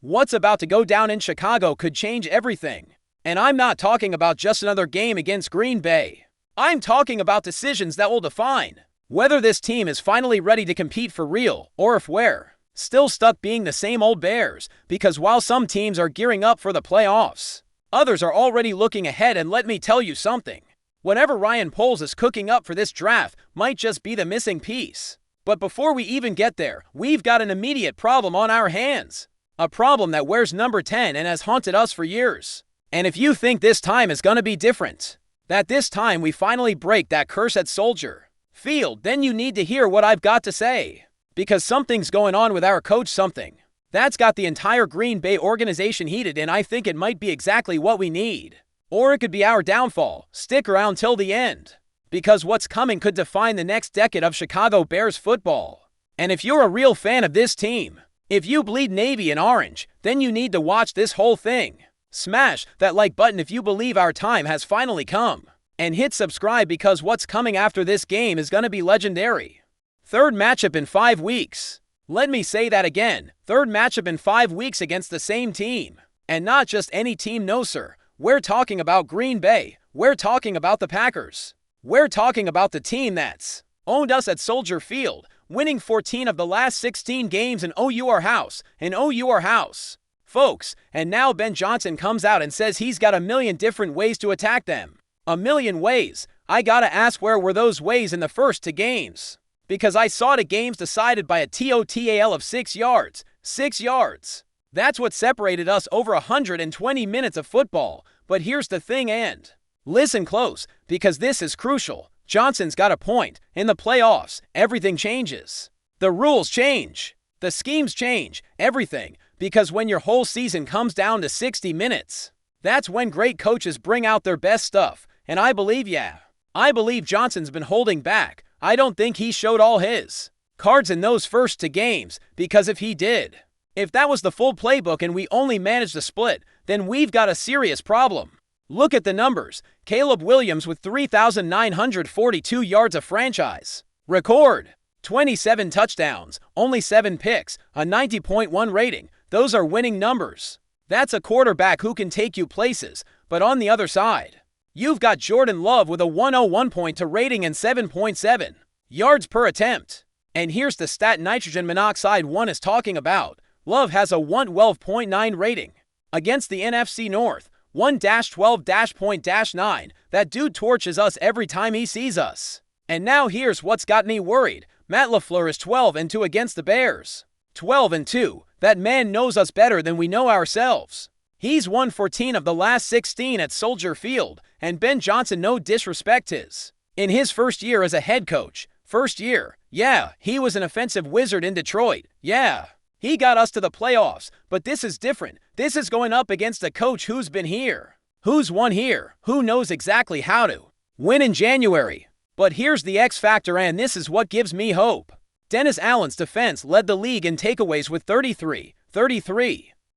What's about to go down in Chicago could change everything. And I'm not talking about just another game against Green Bay. I'm talking about decisions that will define whether this team is finally ready to compete for real, or if we're still stuck being the same old Bears, because while some teams are gearing up for the playoffs, others are already looking ahead. And let me tell you something. Whatever Ryan Poles is cooking up for this draft might just be the missing piece. But before we even get there, we've got an immediate problem on our hands. A problem that wears number 10 and has haunted us for years. And if you think this time is going to be different, that this time we finally break that curse at Soldier Field, then you need to hear what I've got to say. Because something's going on with our coach, something that's got the entire Green Bay organization heated, and I think it might be exactly what we need. Or it could be our downfall. Stick around till the end, because what's coming could define the next decade of Chicago Bears football. And if you're a real fan of this team, if you bleed navy and orange, then you need to watch this whole thing. Smash that like button if you believe our time has finally come. And hit subscribe, because what's coming after this game is going to be legendary. Third matchup in 5 weeks. Let me say that again. Third matchup in 5 weeks against the same team. And not just any team, no sir. We're talking about Green Bay. We're talking about the Packers. We're talking about the team that's owned us at Soldier Field, winning 14 of the last 16 games in OUR house, folks. And now Ben Johnson comes out and says he's got a million different ways to attack them. A million ways. I gotta ask, where were those ways in the first 2 games? Because I saw the games decided by a TOTAL of 6 yards. 6 yards. That's what separated us over 120 minutes of football. But here's the thing, and listen close, because this is crucial. Johnson's got a point. In the playoffs, everything changes. The rules change. The schemes change. Everything. Because when your whole season comes down to 60 minutes, that's when great coaches bring out their best stuff. And I believe Johnson's been holding back. I don't think he showed all his cards in those first 2 games, because if he did, if that was the full playbook and we only managed to split, then we've got a serious problem. Look at the numbers. Caleb Williams with 3,942 yards of franchise record, 27 touchdowns, only 7 picks, a 90.1 rating. Those are winning numbers. That's a quarterback who can take you places. But on the other side, you've got Jordan Love with a 101.2 rating and 7.7 yards per attempt. And here's the stat nitrogen monoxide one is talking about. Love has a 112.9 rating. Against the NFC North, 1-12-.9. That dude torches us every time he sees us. And now here's what's got me worried. Matt LaFleur is 12-2 against the Bears. 12-2. That man knows us better than we know ourselves. He's won 14 of the last 16 at Soldier Field, and Ben Johnson, no disrespect, is in his first year as a head coach. First year. Yeah, he was an offensive wizard in Detroit. Yeah. He got us to the playoffs, but this is different. This is going up against a coach who's been here, who's won here, who knows exactly how to win in January. But here's the X factor, and this is what gives me hope. Dennis Allen's defense led the league in takeaways with 33.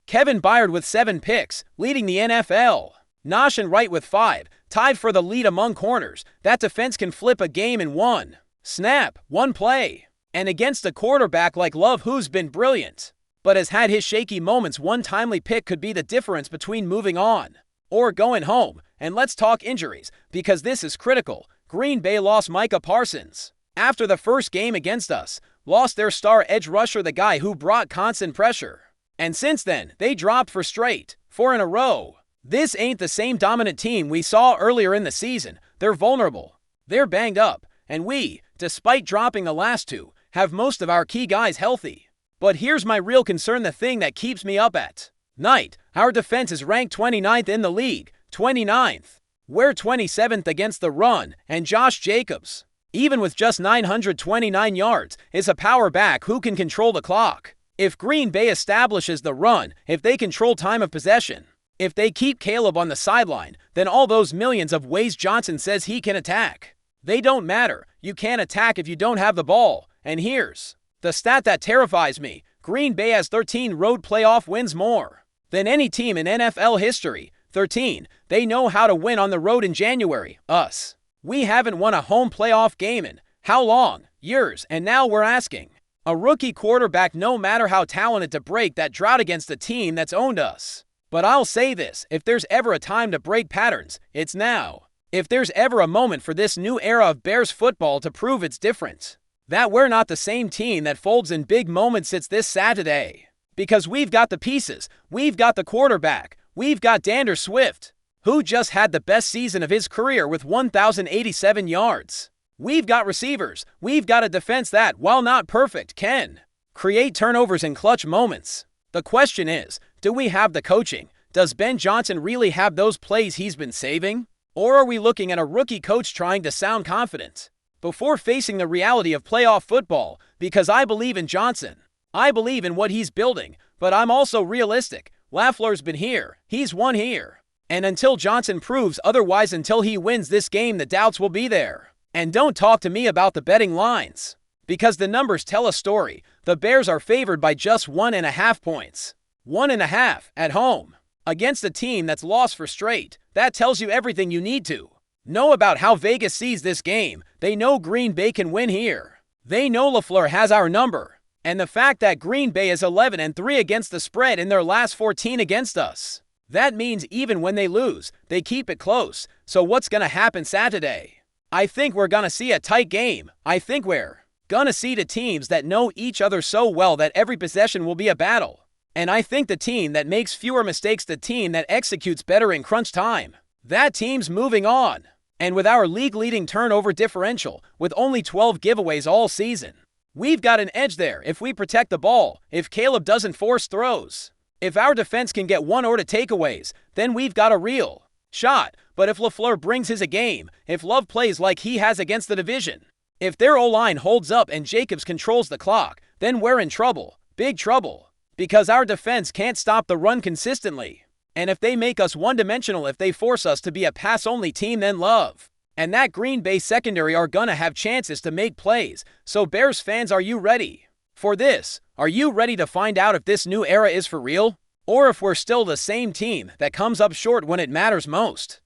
Kevin Byard with 7 picks, leading the NFL. Noshin Wright with 5, tied for the lead among corners. That defense can flip a game in one snap, one play. And against a quarterback like Love, who's been brilliant, but has had his shaky moments, one timely pick could be the difference between moving on or going home. And let's talk injuries, because this is critical. Green Bay lost Micah Parsons after the first game against us, lost their star edge rusher, the guy who brought constant pressure. And since then, they dropped for straight 4 in a row. This ain't the same dominant team we saw earlier in the season. They're vulnerable. They're banged up. And we, despite dropping the last 2, have most of our key guys healthy. But here's my real concern, the thing that keeps me up at night. Our defense is ranked 29th in the league. 29th. We're 27th against the run, and Josh Jacobs, even with just 929 yards, is a power back who can control the clock. If Green Bay establishes the run, if they control time of possession, if they keep Caleb on the sideline, then all those millions of ways Johnson says he can attack, they don't matter. You can't attack if you don't have the ball. And here's the stat that terrifies me. Green Bay has 13 road playoff wins, more than any team in NFL history. 13. They know how to win on the road in January. Us. We haven't won a home playoff game in how long? Years. And now we're asking A rookie quarterback, no matter how talented, to break that drought against a team that's owned us. But I'll say this, if there's ever a time to break patterns, it's now. If there's ever a moment for this new era of Bears football to prove it's different, that we're not the same team that folds in big moments, it's this Saturday. Because we've got the pieces, we've got the quarterback, we've got DeAndre Swift, who just had the best season of his career with 1,087 yards. We've got receivers, we've got a defense that, while not perfect, can create turnovers in clutch moments. The question is, do we have the coaching? Does Ben Johnson really have those plays he's been saving? Or are we looking at a rookie coach trying to sound confident before facing the reality of playoff football? Because I believe in Johnson. I believe in what he's building, but I'm also realistic. LaFleur's been here. He's won here. And until Johnson proves otherwise, until he wins this game, the doubts will be there. And don't talk to me about the betting lines, because the numbers tell a story. The Bears are favored by just 1.5 points. 1.5 at home against a team that's lost for straight. That tells you everything you need to know about how Vegas sees this game. They know Green Bay can win here. They know LaFleur has our number. And the fact that Green Bay is 11-3 against the spread in their last 14 against us, that means even when they lose, they keep it close. So what's going to happen Saturday? I think we're going to see a tight game. I think we're going to see the teams that know each other so well that every possession will be a battle. And I think the team that makes fewer mistakes, the team that executes better in crunch time, that team's moving on. And with our league-leading turnover differential, with only 12 giveaways all season, we've got an edge there if we protect the ball, if Caleb doesn't force throws. If our defense can get 1 or 2 takeaways, then we've got a real shot. But if LaFleur brings his A game, if Love plays like he has against the division, if their O-line holds up and Jacobs controls the clock, then we're in trouble, big trouble. Because our defense can't stop the run consistently. And if they make us one-dimensional, if they force us to be a pass-only team, then Love and that Green Bay secondary are gonna have chances to make plays. So Bears fans, are you ready for this? Are you ready to find out if this new era is for real? Or if we're still the same team that comes up short when it matters most?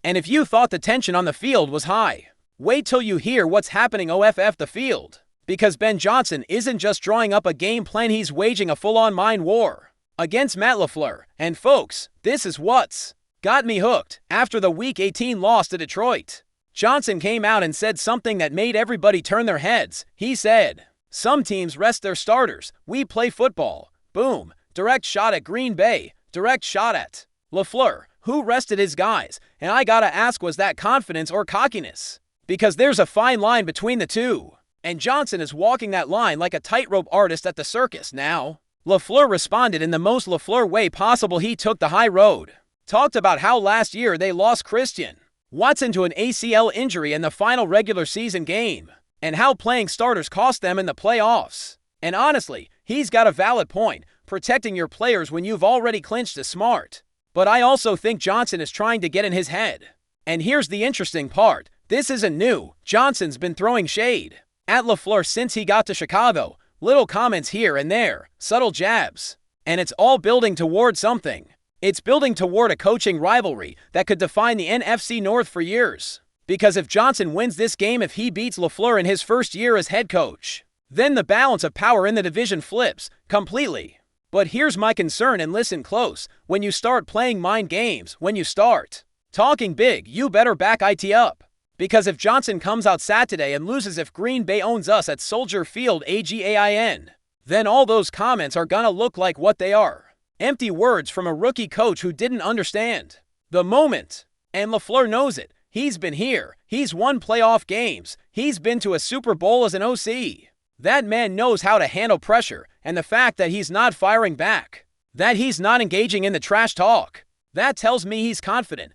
And if you thought the tension on the field was high, wait till you hear what's happening off the field. Because Ben Johnson isn't just drawing up a game plan, he's waging a full-on mind war against Matt LaFleur. And folks, this is what's got me hooked. After the Week 18 loss to Detroit, Johnson came out and said something that made everybody turn their heads. He said, "Some teams rest their starters. We play football." Boom. Direct shot at Green Bay. Direct shot at LaFleur, who rested his guys. And I gotta ask, was that confidence or cockiness? Because there's a fine line between the two. And Johnson is walking that line like a tightrope artist at the circus now. LaFleur responded in the most LaFleur way possible. He took the high road. Talked about how last year they lost Christian Watson to an ACL injury in the final regular season game, and how playing starters cost them in the playoffs. And honestly, he's got a valid point. Protecting your players when you've already clinched is smart. But I also think Johnson is trying to get in his head. And here's the interesting part. This isn't new. Johnson's been throwing shade at LaFleur since he got to Chicago. Little comments here and there, subtle jabs. And it's all building toward something. It's building toward a coaching rivalry that could define the NFC North for years. Because if Johnson wins this game, if he beats LaFleur in his first year as head coach, then the balance of power in the division flips completely. But here's my concern, and listen close. When you start playing mind games, when you start talking big, you better back it up. Because if Johnson comes out Saturday and loses, if Green Bay owns us at Soldier Field again, then all those comments are gonna look like what they are. Empty words from a rookie coach who didn't understand the moment. And LaFleur knows it. He's been here. He's won playoff games. He's been to a Super Bowl as an OC. That man knows how to handle pressure, and the fact that he's not firing back, that he's not engaging in the trash talk, that tells me he's confident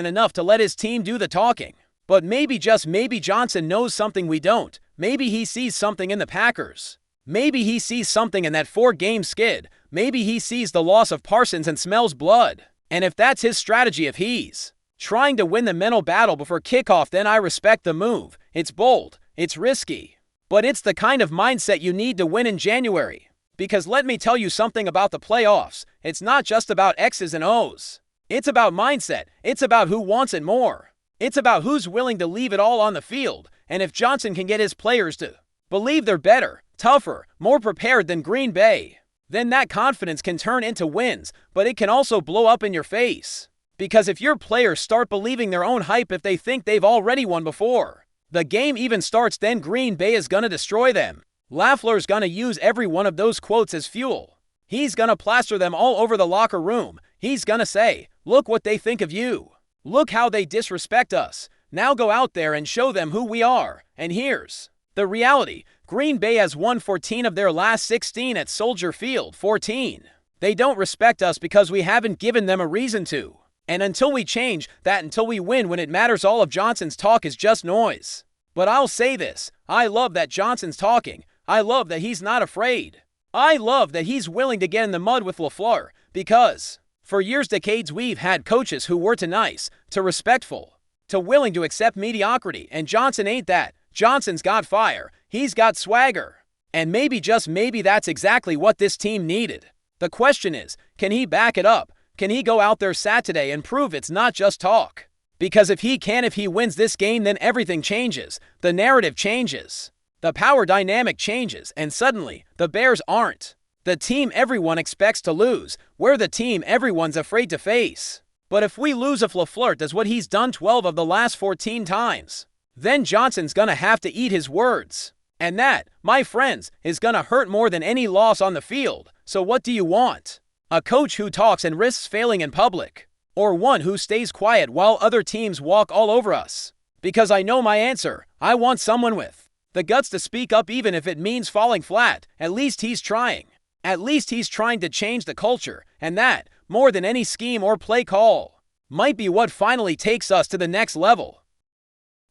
enough to let his team do the talking. But maybe, just maybe, Johnson knows something we don't. Maybe he sees something in the Packers. Maybe he sees something in that 4-game skid. Maybe he sees the loss of Parsons and smells blood. And if that's his strategy, if he's trying to win the mental battle before kickoff, then I respect the move. It's bold. It's risky. But it's the kind of mindset you need to win in January. Because let me tell you something about the playoffs. It's not just about X's and O's. It's about mindset. It's about who wants it more. It's about who's willing to leave it all on the field. And if Johnson can get his players to believe they're better, tougher, more prepared than Green Bay, then that confidence can turn into wins, but it can also blow up in your face. Because if your players start believing their own hype if they think they've already won before the game even starts, then Green Bay is gonna destroy them. LaFleur's gonna use every one of those quotes as fuel. He's gonna plaster them all over the locker room. He's gonna say, look what they think of you. Look how they disrespect us. Now go out there and show them who we are. And here's the reality. Green Bay has won 14 of their last 16 at Soldier Field. 14. They don't respect us because we haven't given them a reason to. And until we change that, until we win when it matters, all of Johnson's talk is just noise. But I'll say this, I love that Johnson's talking. I love that he's not afraid. I love that he's willing to get in the mud with LaFleur, because for years, decades, we've had coaches who were too nice, too respectful, too willing to accept mediocrity, and Johnson ain't that. Johnson's got fire. He's got swagger. And maybe, just maybe, that's exactly what this team needed. The question is, can he back it up? Can he go out there Saturday and prove it's not just talk? Because if he can, if he wins this game, then everything changes. The narrative changes. The power dynamic changes, and suddenly, the Bears aren't the team everyone expects to lose. We're the team everyone's afraid to face. But if we lose, if LaFleur does what he's done 12 of the last 14 times, then Johnson's gonna have to eat his words. And that, my friends, is gonna hurt more than any loss on the field. So what do you want? A coach who talks and risks failing in public? Or one who stays quiet while other teams walk all over us? Because I know my answer. I want someone with the guts to speak up even if it means falling flat. At least he's trying. At least he's trying to change the culture. And that, more than any scheme or play call, might be what finally takes us to the next level.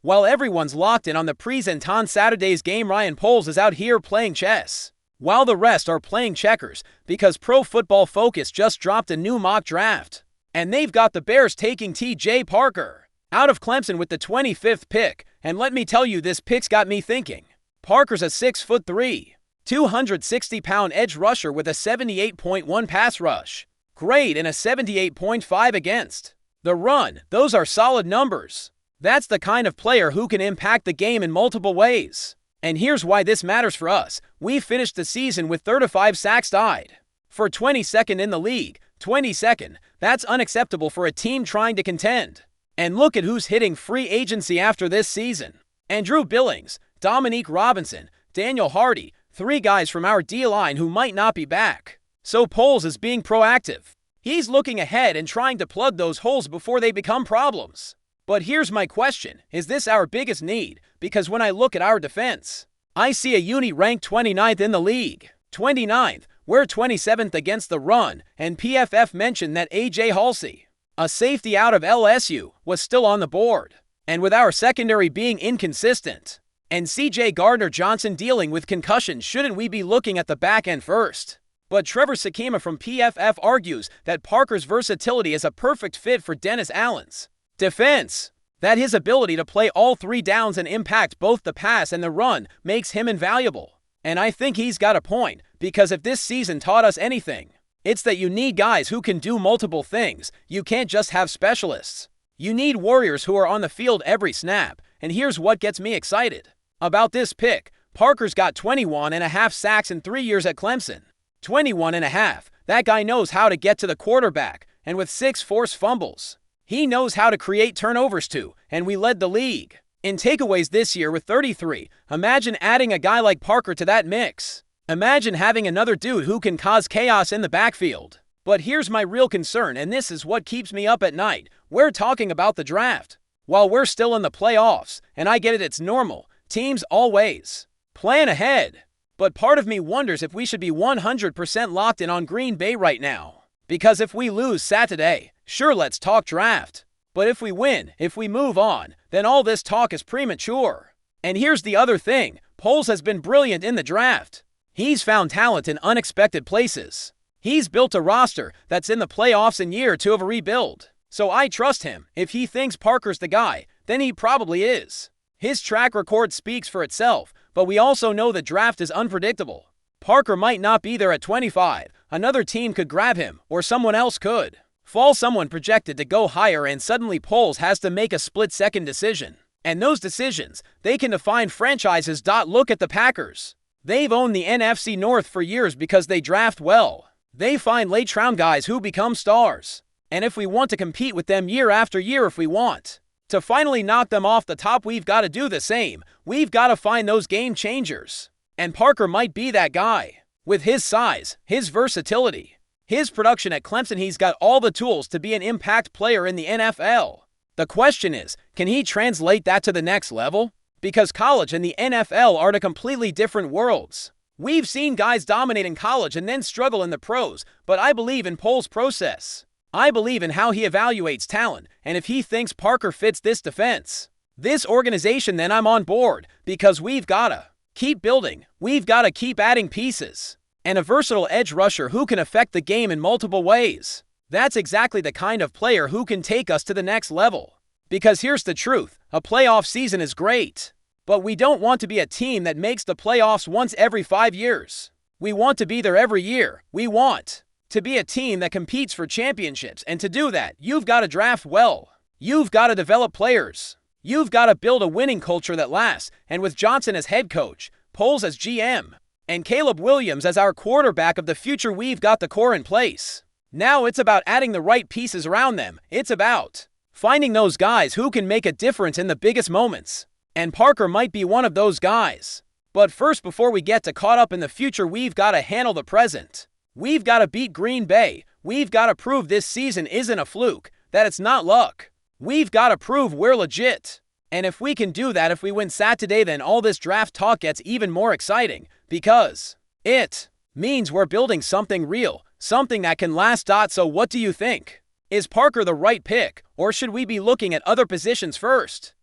While everyone's locked in on the present on Saturday's game, Ryan Poles is out here playing chess, while the rest are playing checkers, because Pro Football Focus just dropped a new mock draft. And they've got the Bears taking T.J. Parker out of Clemson with the 25th pick. And let me tell you, this pick's got me thinking. Parker's a 6'3", 260-pound edge rusher with a 78.1 pass rush grade and a 78.5 against the run. Those are solid numbers. That's the kind of player who can impact the game in multiple ways. And here's why this matters for us. We finished the season with 35 sacks, tied for 22nd in the league. 22nd. That's unacceptable for a team trying to contend. And look at who's hitting free agency after this season. Andrew Billings, Dominique Robinson, Daniel Hardy, 3 guys from our D-line who might not be back. So Poles is being proactive. He's looking ahead and trying to plug those holes before they become problems. But here's my question. Is this our biggest need? Because when I look at our defense, I see a unit ranked 29th in the league. 29th. We're 27th against the run, and PFF mentioned that A.J. Halsey, a safety out of LSU, was still on the board. And with our secondary being inconsistent, and C.J. Gardner-Johnson dealing with concussions, shouldn't we be looking at the back end first? But Trevor Sakima from PFF argues that Parker's versatility is a perfect fit for Dennis Allen's defense. That his ability to play all 3 downs and impact both the pass and the run makes him invaluable. And I think he's got a point, because if this season taught us anything, it's that you need guys who can do multiple things. You can't just have specialists. You need warriors who are on the field every snap. And here's what gets me excited about this pick. Parker's got 21.5 sacks in 3 years at Clemson. 21.5. That guy knows how to get to the quarterback, and with 6 forced fumbles, he knows how to create turnovers too, and we led the league in takeaways this year with 33. Imagine adding a guy like Parker to that mix. Imagine having another dude who can cause chaos in the backfield. But here's my real concern, and this is what keeps me up at night. We're talking about the draft while we're still in the playoffs, and I get it, it's normal. Teams always plan ahead. But part of me wonders if we should be 100% locked in on Green Bay right now. Because if we lose Saturday, sure, let's talk draft. But if we win, if we move on, then all this talk is premature. And here's the other thing. Poles has been brilliant in the draft. He's found talent in unexpected places. He's built a roster that's in the playoffs in year 2 of a rebuild. So I trust him. If he thinks Parker's the guy, then he probably is. His track record speaks for itself, but we also know the draft is unpredictable. Parker might not be there at 25. Another team could grab him, or someone else could fall someone projected to go higher, and suddenly Poles has to make a split-second decision. And those decisions, they can define franchises. Look at the Packers. They've owned the NFC North for years because they draft well. They find late-round guys who become stars. And if we want to compete with them year after year, if we want to finally knock them off the top, we've got to do the same. We've got to find those game changers. And Parker might be that guy. With his size, his versatility, his production at Clemson, he's got all the tools to be an impact player in the NFL. The question is, can he translate that to the next level? Because college and the NFL are two completely different worlds. We've seen guys dominate in college and then struggle in the pros, but I believe in Poles' process. I believe in how he evaluates talent, and if he thinks Parker fits this defense, this organization, then I'm on board, because we've gotta keep building. We've gotta keep adding pieces. And a versatile edge rusher who can affect the game in multiple ways. That's exactly the kind of player who can take us to the next level. Because here's the truth, a playoff season is great. But we don't want to be a team that makes the playoffs once every 5 years. We want to be there every year. We want to be a team that competes for championships. And to do that, you've got to draft well. You've got to develop players. You've got to build a winning culture that lasts. And with Johnson as head coach, Poles as GM, and Caleb Williams as our quarterback of the future, we've got the core in place. Now it's about adding the right pieces around them. It's about finding those guys who can make a difference in the biggest moments. And Parker might be one of those guys. But first, before we get caught up in the future, we've got to handle the present. We've got to beat Green Bay. We've got to prove this season isn't a fluke, that it's not luck. We've got to prove we're legit. And if we can do that, if we win Saturday, then all this draft talk gets even more exciting, because it means we're building something real, something that can last. So what do you think? Is Parker the right pick, or should we be looking at other positions first?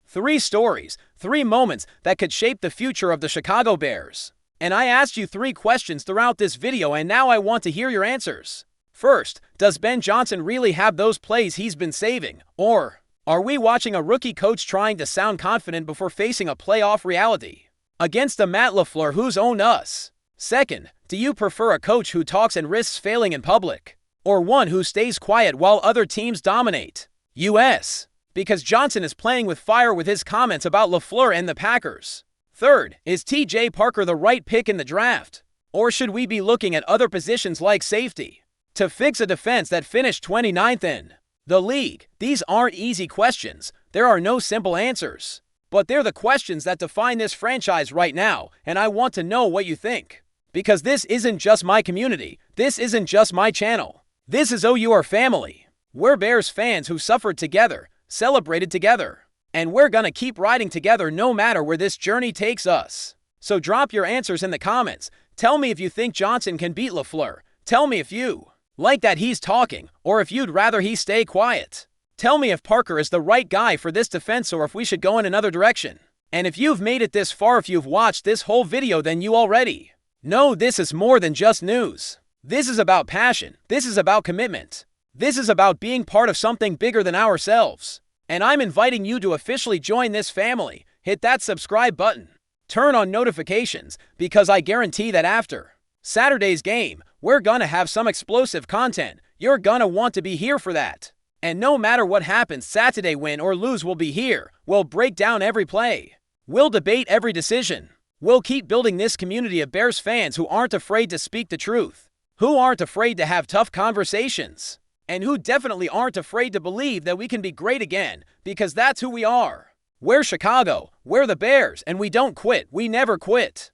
3 stories, 3 moments that could shape the future of the Chicago Bears. And I asked you 3 questions throughout this video, and now I want to hear your answers. First, does Ben Johnson really have those plays he's been saving? Or are we watching a rookie coach trying to sound confident before facing a playoff reality against a Matt LaFleur who's owned us? Second, do you prefer a coach who talks and risks failing in public, or one who stays quiet while other teams dominate? US. Because Johnson is playing with fire with his comments about LaFleur and the Packers. Third, is TJ Parker the right pick in the draft? Or should we be looking at other positions like safety to fix a defense that finished 29th in the league? These aren't easy questions. There are no simple answers. But they're the questions that define this franchise right now, and I want to know what you think. Because this isn't just my community. This isn't just my channel. This is OUR family. We're Bears fans who suffered together, celebrated together, and we're gonna keep riding together no matter where this journey takes us. So drop your answers in the comments. Tell me if you think Johnson can beat LaFleur. Tell me if you like that he's talking, or if you'd rather he stay quiet. Tell me if Parker is the right guy for this defense, or if we should go in another direction. And if you've made it this far, if you've watched this whole video, then you already know this is more than just news. This is about passion. This is about commitment. This is about being part of something bigger than ourselves. And I'm inviting you to officially join this family. Hit that subscribe button. Turn on notifications, because I guarantee that after Saturday's game, we're gonna have some explosive content. You're gonna want to be here for that. And no matter what happens, Saturday, win or lose, we'll be here. We'll break down every play. We'll debate every decision. We'll keep building this community of Bears fans who aren't afraid to speak the truth, who aren't afraid to have tough conversations, and who definitely aren't afraid to believe that we can be great again, because that's who we are. We're Chicago, we're the Bears, and we don't quit. We never quit.